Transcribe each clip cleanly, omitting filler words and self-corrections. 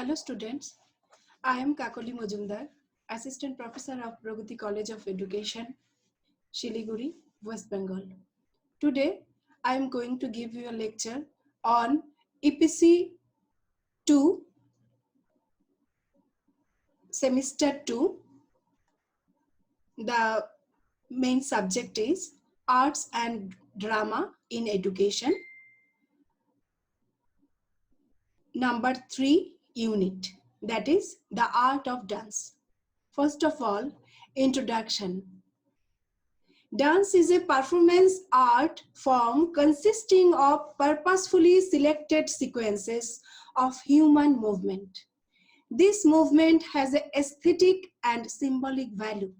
Hello students, I am Kakoli Majumdar, Assistant Professor of Pragati College of Education, Shiliguri, West Bengal. Today, I am going to give you a lecture on EPC 2, Semester 2. The main subject is Arts and Drama in Education. Number 3 unit, that is the art of dance. First of all, introduction. Dance is a performance art form consisting of purposefully selected sequences of human movement. This movement has an aesthetic and symbolic value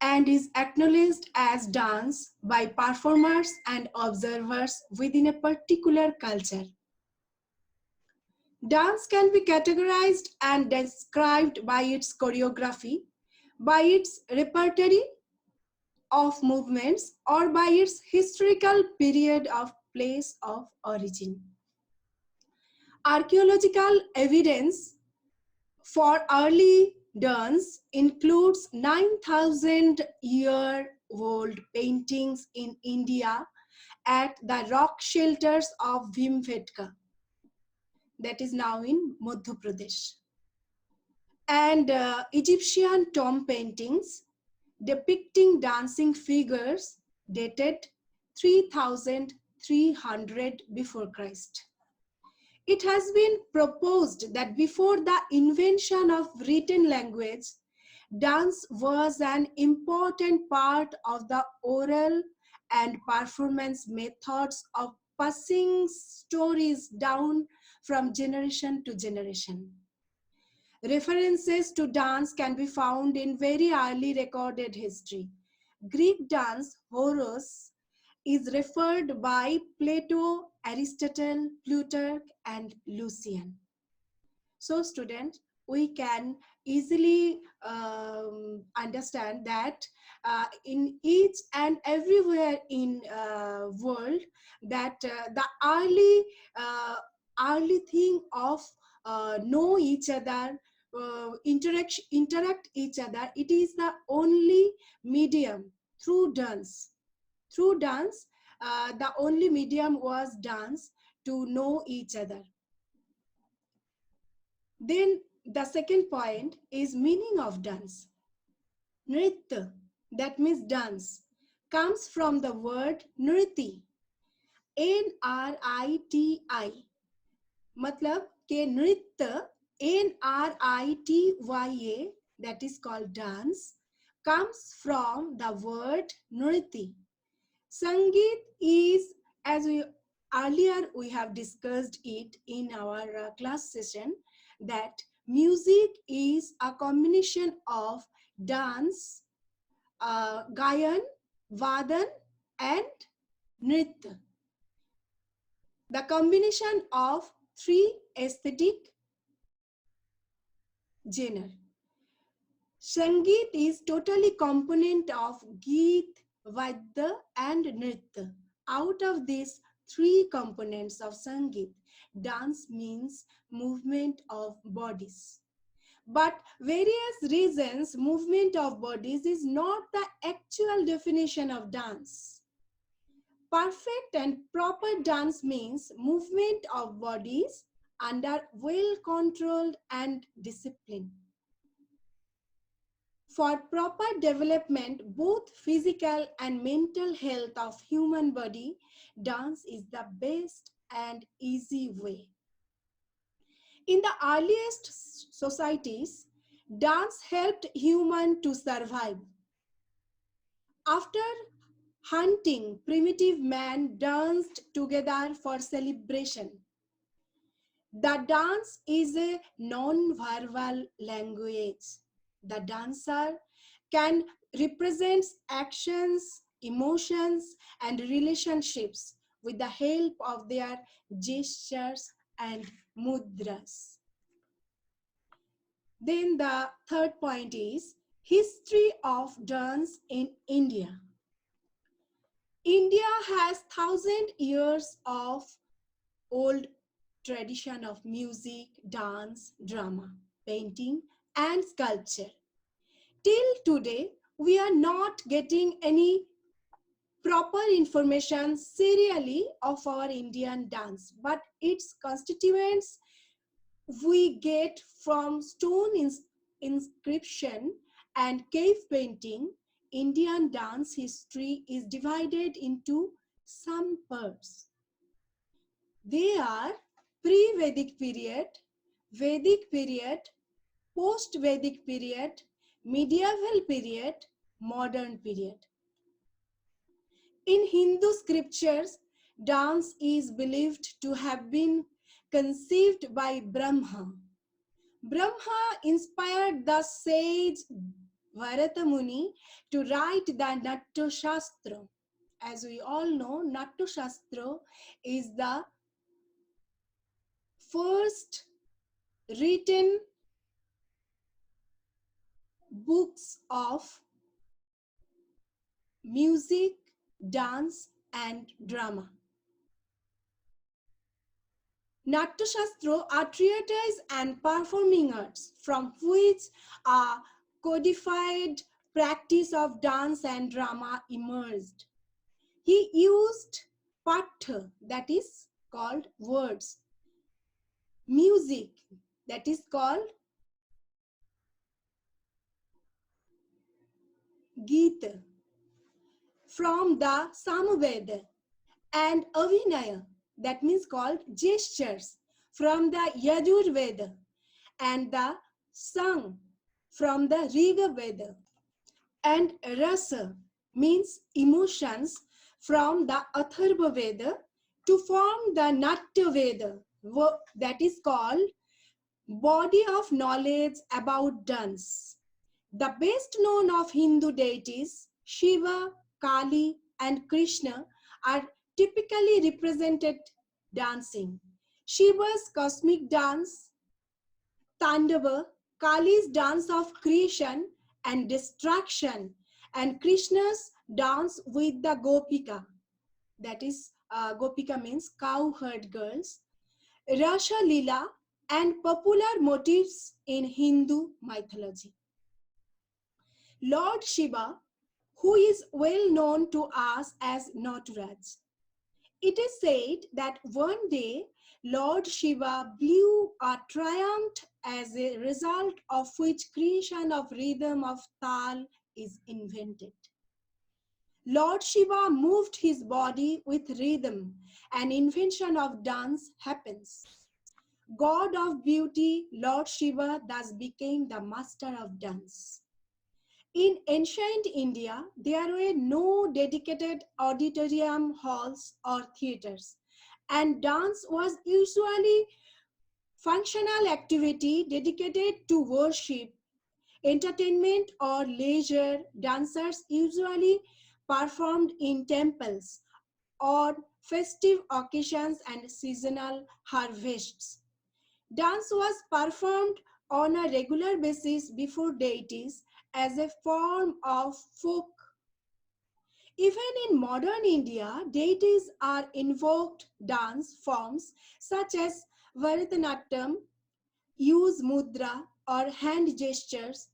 and is acknowledged as dance by performers and observers within a particular culture. Dance can be categorized and described by its choreography, by its repertory of movements, or by its historical period of place of origin. Archaeological evidence for early dance includes 9,000-year-old paintings in India at the rock shelters of Bhimbetka, that is now in Madhya Pradesh, and Egyptian tomb paintings depicting dancing figures dated 3300 before Christ. It has been proposed that before the invention of written language, dance was an important part of the oral and performance methods of passing stories down from generation to generation. References to dance can be found in very early recorded history. Greek dance, Horos, is referred by Plato, Aristotle, Plutarch, and Lucian. So students, we can easily understand that in each and everywhere in world that the early thing of know each other, interact each other, it is the only medium through dance. Through dance, the only medium was dance to know each other. Then the second point is meaning of dance. Nritya, that means dance, comes from the word nriti, N-R-I-T-I. Matlab ke nritya, N-R-I-T-Y-A, that is called dance, comes from the word nriti. Sangeet is, as we earlier we have discussed it in our class session, that music is a combination of dance, gayan, vadan, and nritya. The combination of three aesthetic genre. Sangeet is totally component of Geet, Vaidya, and Nritya. Out of these three components of Sangeet, dance means movement of bodies. But various reasons, movement of bodies is not the actual definition of dance. Perfect and proper dance means movement of bodies under well-controlled and discipline. For proper development, both physical and mental health of human body, dance is the best and easy way. In the earliest societies, dance helped humans to survive. After hunting, primitive man danced together for celebration. The dance is a non-verbal language. The dancer can represent actions, emotions, and relationships with the help of their gestures and mudras. Then the third point is history of dance in India. India has 1,000 years of old tradition of music, dance, drama, painting, and sculpture. Till today, we are not getting any proper information serially of our Indian dance, but its constituents we get from stone inscription and cave painting. Indian dance history is divided into some parts. They are pre-Vedic period, Vedic period, post-Vedic period, medieval period, modern period. In Hindu scriptures, dance is believed to have been conceived by Brahma. Brahma inspired the sage Bharata Muni to write the Natya Shastra. As we all know, Natya Shastra is the first written books of music, dance, and drama. Natya Shastra are treatise and performing arts from which a codified practice of dance and drama emerged. He used patha, that is called words, music, that is called Gita, from the Samaveda, and Avinaya, that means called gestures, from the Yajurveda, and the Sang from the Riga Veda, and Rasa means emotions from the Atharva Veda to form the Natya Veda, that is called body of knowledge about dance. The best known of Hindu deities, Shiva, Kali, and Krishna, are typically represented dancing. Shiva's cosmic dance, Tandava, Kali's dance of creation and destruction, and Krishna's dance with the Gopika. That is, Gopika means cowherd girls, Rasha Lila, and popular motifs in Hindu mythology. Lord Shiva, who is well known to us as Nataraj. It is said that one day Lord Shiva blew a triumph, as a result of which creation of rhythm of Tal is invented. Lord Shiva moved his body with rhythm, and invention of dance happens. God of beauty, Lord Shiva thus became the master of dance. In ancient India, there were no dedicated auditorium halls or theaters, and dance was usually functional activity dedicated to worship, entertainment, or leisure. Dancers usually performed in temples on festive occasions and seasonal harvests. Dance was performed on a regular basis before deities as a form of folk. Even in modern India, deities are invoked dance forms such as Bharatanatyam, use mudra or hand gestures,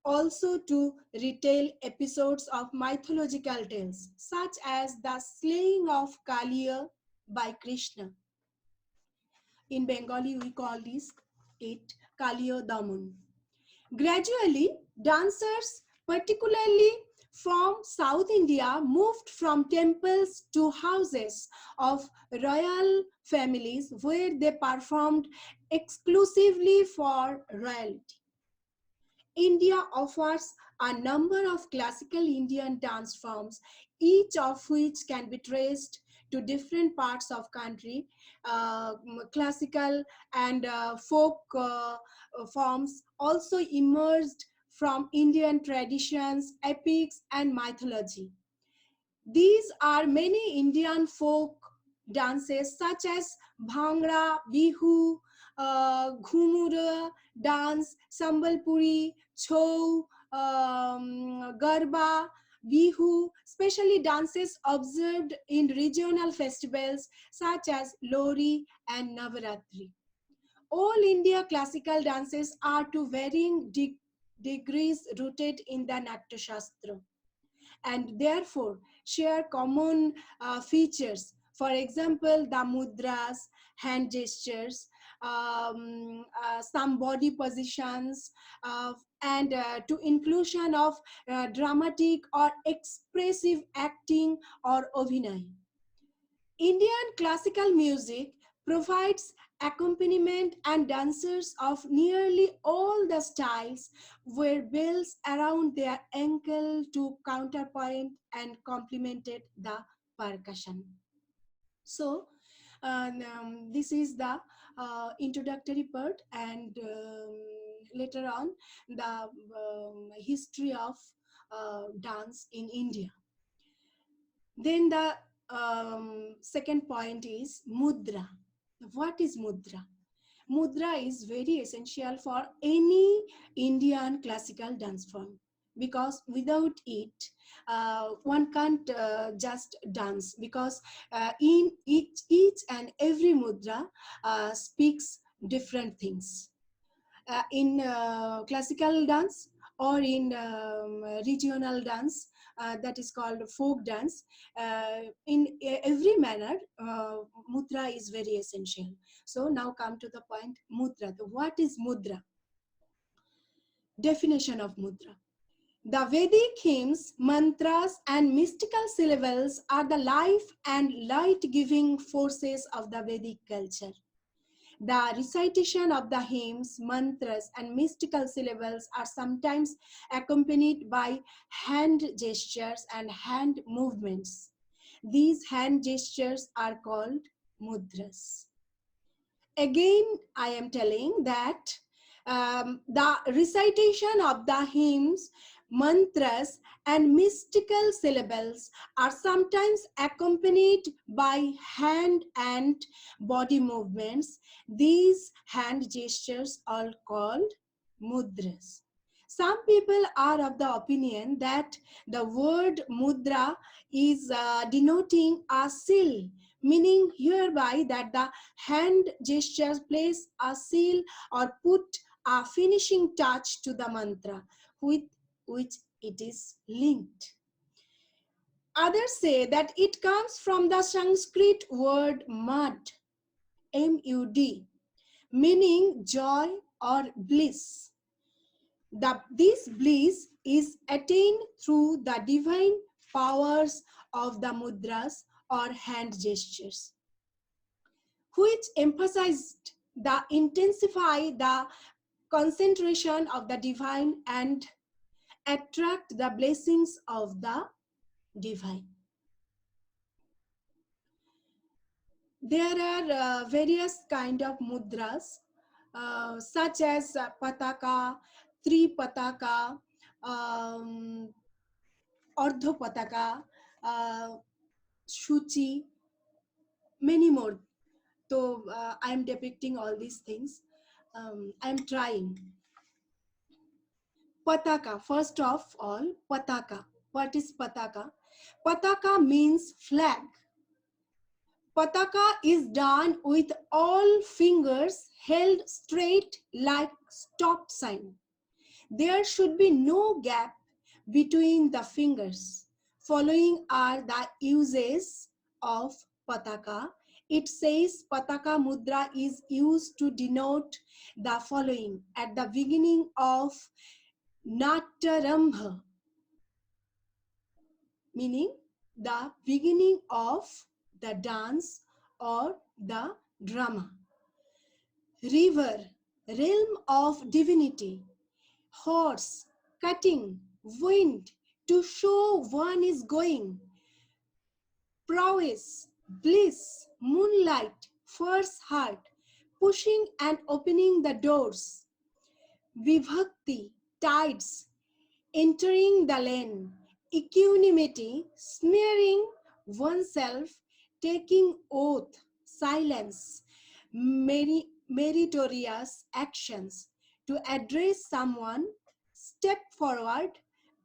also to retell episodes of mythological tales, such as the slaying of Kaliya by Krishna. In Bengali, we call it Kaliya Daman. Gradually, dancers, particularly from South India, moved from temples to houses of royal families where they performed exclusively for royalty. India offers a number of classical Indian dance forms, each of which can be traced to different parts of country. Classical and folk forms also emerged from Indian traditions, epics, and mythology. These are many Indian folk dances such as Bhangra, Bihu, Ghumura dance, Sambalpuri, Chhau, Garba, Bihu, especially dances observed in regional festivals such as Lori and Navaratri. All India classical dances are to varying degrees rooted in the Natya Shastra and therefore share common features. For example, the mudras, hand gestures, some body positions, and to inclusion of dramatic or expressive acting or abhinay. Indian classical music provides accompaniment and dancers of nearly all the styles were built around their ankle to counterpoint and complemented the percussion. So, this is the introductory part, and later on, the history of dance in India. Then the second point is mudra. What is mudra? Mudra is very essential for any Indian classical dance form because without it, one can't just dance because in each and every mudra speaks different things. In classical dance or in regional dance that is called folk dance, in every manner mudra is very essential. So now come to the point, mudra. What is mudra? Definition of mudra: the Vedic hymns, mantras and mystical syllables are the life and light giving forces of the Vedic culture. The recitation of the hymns, mantras, and mystical syllables are sometimes accompanied by hand gestures and hand movements. These hand gestures are called mudras. Again, I am telling that the recitation of the hymns, mantras, and mystical syllables are sometimes accompanied by hand and body movements. These hand gestures are called mudras. Some people are of the opinion that the word mudra is denoting a seal, meaning hereby that the hand gestures place a seal or put a finishing touch to the mantra with which it is linked. Others say that it comes from the Sanskrit word mud, M-U-D, meaning joy or bliss. This bliss is attained through the divine powers of the mudras or hand gestures, which emphasized the intensify the concentration of the divine and attract the blessings of the divine. There are various kind of mudras such as pataka, tripataka, ardho pataka, shuchi, many more. So I am depicting all these things. I am trying. Pataka, first of all, pataka. What is pataka? Pataka means flag. Pataka is done with all fingers held straight like stop sign. There should be no gap between the fingers. Following are the uses of pataka. It says pataka mudra is used to denote the following at the beginning of Natarambha, meaning the beginning of the dance or the drama. River, realm of divinity. Horse, cutting, wind, to show one is going. Prowess, bliss, moonlight, first heart, pushing and opening the doors. Vibhakti, tides, entering the lane. Equanimity, smearing oneself, taking oath, silence, meritorious actions, to address someone, step forward,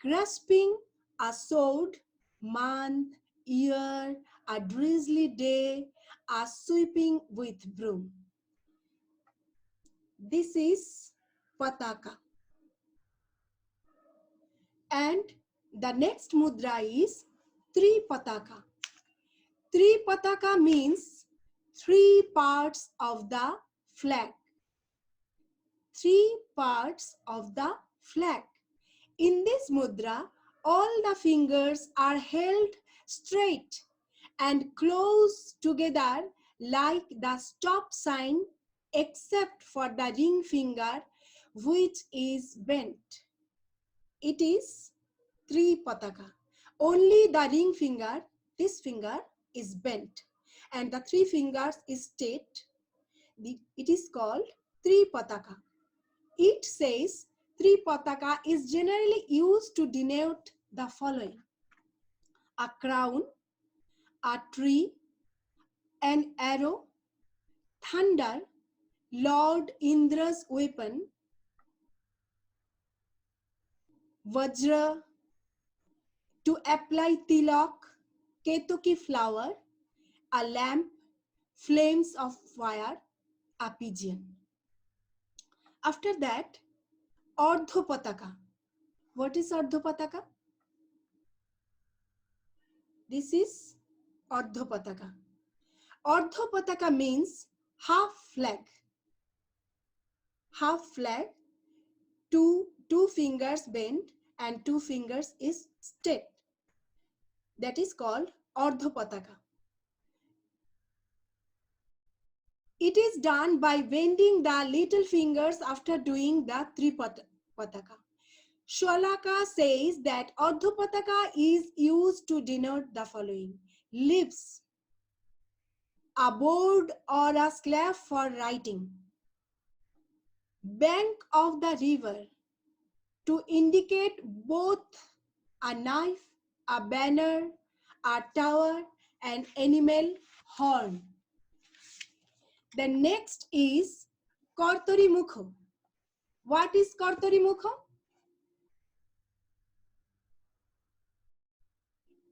grasping a sword, month, year, a drizzly day, a sweeping with broom. This is Pataka. And the next mudra is Tripataka. Tripataka means three parts of the flag. Three parts of the flag. In this mudra, all the fingers are held straight and close together like the stop sign, except for the ring finger, which is bent. It is Tripataka. Only the ring finger, this finger, is bent, and the three fingers is straight. It is called Tripataka. It says Tripataka is generally used to denote the following: a crown, a tree, an arrow, thunder, Lord Indra's weapon, Vajra, to apply tilak, ketuki flower, a lamp, flames of fire, a pigeon. After that, Ardhopataka. What is Ardhopataka? This is Ardhopataka. Ardhopataka means half flag. Half flag, two fingers bent and two fingers is straight. That is called Ardhopataka. It is done by bending the little fingers after doing the Tripataka. Sholaka says that Ardhopataka is used to denote the following: leaves, a board or a slab for writing, bank of the river, to indicate both a knife, a banner, a tower, and animal horn. The next is Kartori Mukho. What is Kartori Mukho?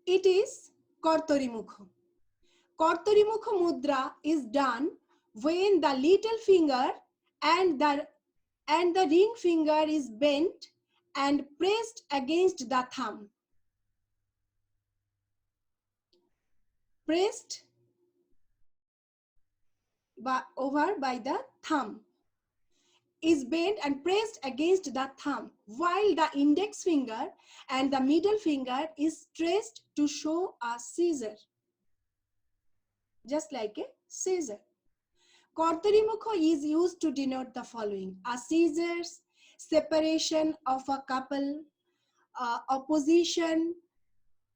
It is Kartori Mukho. Kartori Mukho mudra is done when the little finger and the ring finger is bent and pressed against the thumb. Pressed over by the thumb is bent and pressed against the thumb, while the index finger and the middle finger is stretched to show a scissor, just like a scissor. Kartori Mukho is used to denote the following: a scissors, separation of a couple, opposition,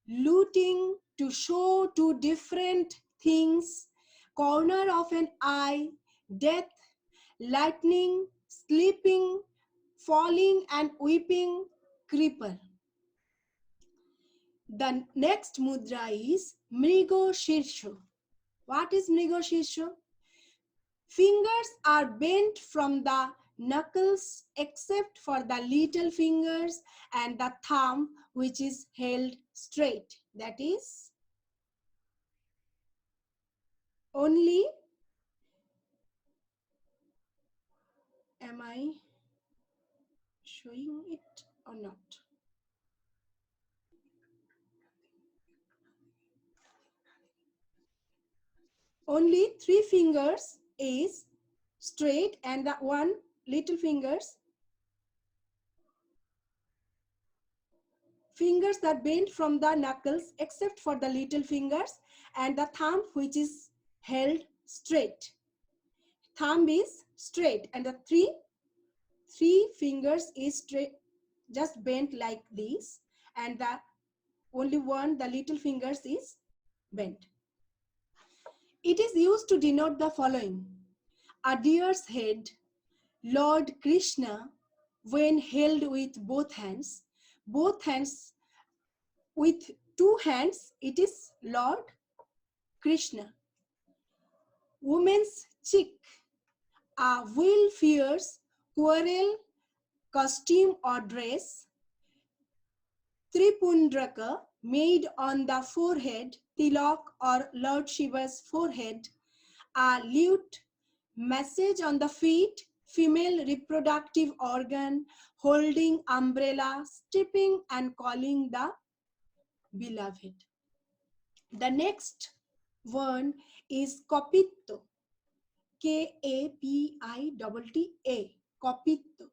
looting, to show two different things, corner of an eye, death, lightning, sleeping, falling and weeping, creeper. The next mudra is Mrigo Shirsho. What is Mrigo Shirsho? Fingers are bent from the knuckles except for the little fingers and the thumb, which is held straight. That is only, am I showing it or not? Only three fingers is straight and the one little fingers are bent from the knuckles except for the little fingers and the thumb, which is held straight. Thumb is straight and the three fingers is straight, just bent like this, and the only one, the little fingers, is bent. It is used to denote the following: a deer's head, Lord Krishna, when held with both hands, with two hands, it is Lord Krishna. Woman's cheek, a will fierce, quarrel, costume or dress, Tripundraka, made on the forehead, Tilak or Lord Shiva's forehead, a lute, message on the feet, female reproductive organ, holding umbrella, stepping and calling the beloved. The next one is Kopitto, K-A-P-I-T-T-A, Kopitto.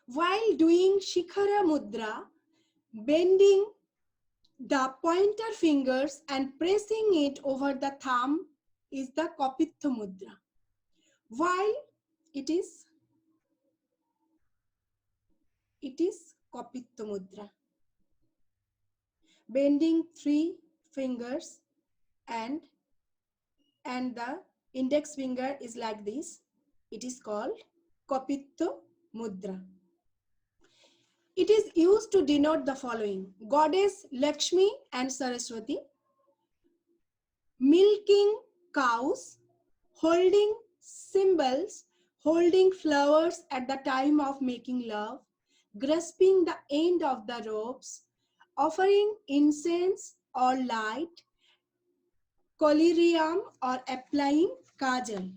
While doing Shikhara Mudra, bending the pointer fingers and pressing it over the thumb is the Kopitto Mudra. While it is Kopitto Mudra. Bending three fingers and the index finger is like this. It is called Kopitto Mudra. It is used to denote the following: Goddess Lakshmi and Saraswati, milking cows, holding symbols, holding flowers at the time of making love, grasping the end of the ropes, offering incense or light, collyrium or applying kajal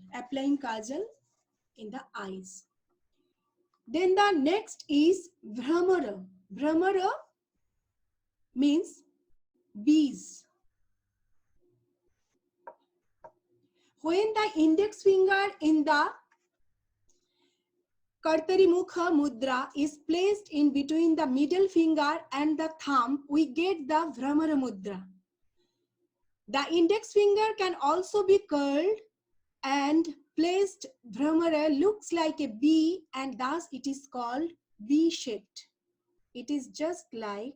in the eyes. Then the next is Brahmara. Brahmara means bees. When the index finger in the Kartari Mukha Mudra is placed in between the middle finger and the thumb, we get the Brahmara Mudra. The index finger can also be curled and placed. Brahmara looks like a bee and thus it is called bee-shaped. It is just like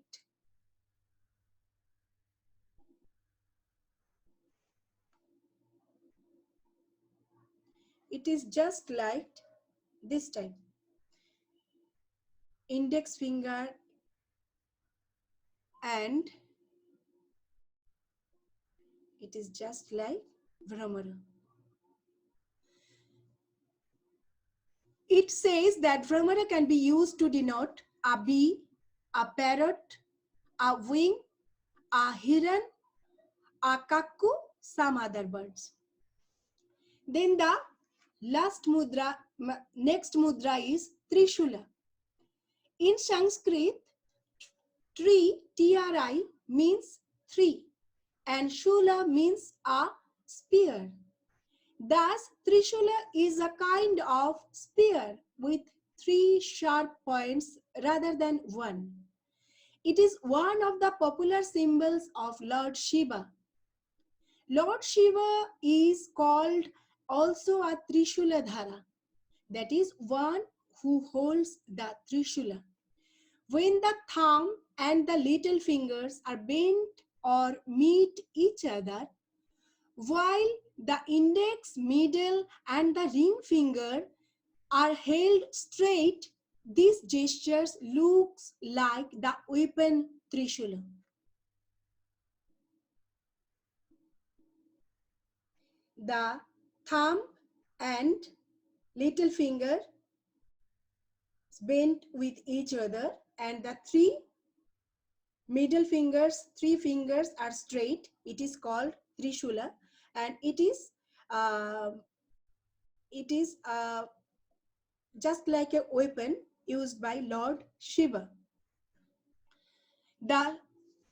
this type. Index finger and it is just like Brahmara. It says that Brahmara can be used to denote a bee, a parrot, a wing, a heron, a kakku, some other birds. Then the next mudra is Trishula. In Sanskrit, Tri means three and Shula means a spear. Thus, Trishula is a kind of spear with three sharp points rather than one. It is one of the popular symbols of Lord Shiva. Lord Shiva is called also a Trishuladhara, that is one who holds the Trishula. When the thumb and the little fingers are bent or meet each other, while the index, middle and the ring finger are held straight, these gestures looks like the weapon Trishula. The thumb and little finger bent with each other and the three fingers are straight. It is called Trishula and it is just like a weapon used by Lord Shiva. The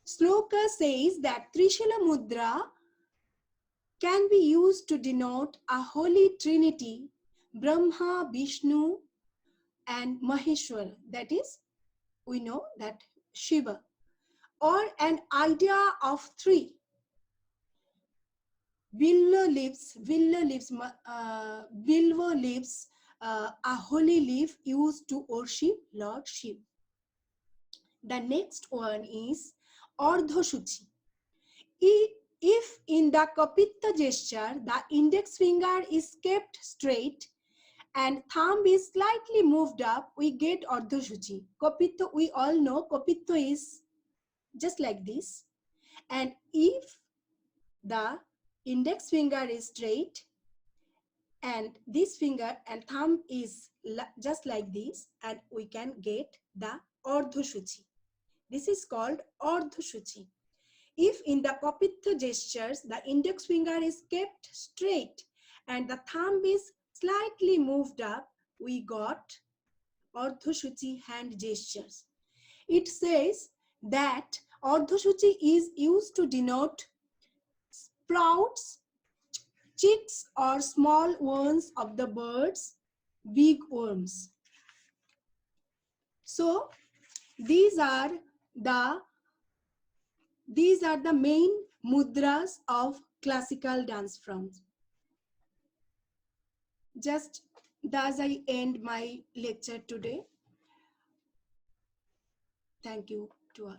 sloka says that Trishula Mudra can be used to denote a holy trinity, Brahma, Vishnu and Maheshwara. That is, we know that Shiva, or an idea of three. Bilva leaves, a holy leaf used to worship Lord Shiva. The next one is Ardhashuchi. If in the Kapitya gesture, the index finger is kept straight and thumb is slightly moved up, we get Ardhashuchi. Kapitya, we all know Kapitya is just like this. And if the index finger is straight and this finger and thumb is just like this, and we can get the Ardhashuchi. This is called Ardhashuchi. If in the Kapitha gestures, the index finger is kept straight and the thumb is slightly moved up, we got Ardhashuchi hand gestures. It says that Ardhashuchi is used to denote sprouts, chicks or small ones of the birds, big worms. So these are the main mudras of classical dance forms. Just thus I end my lecture today. Thank you to all.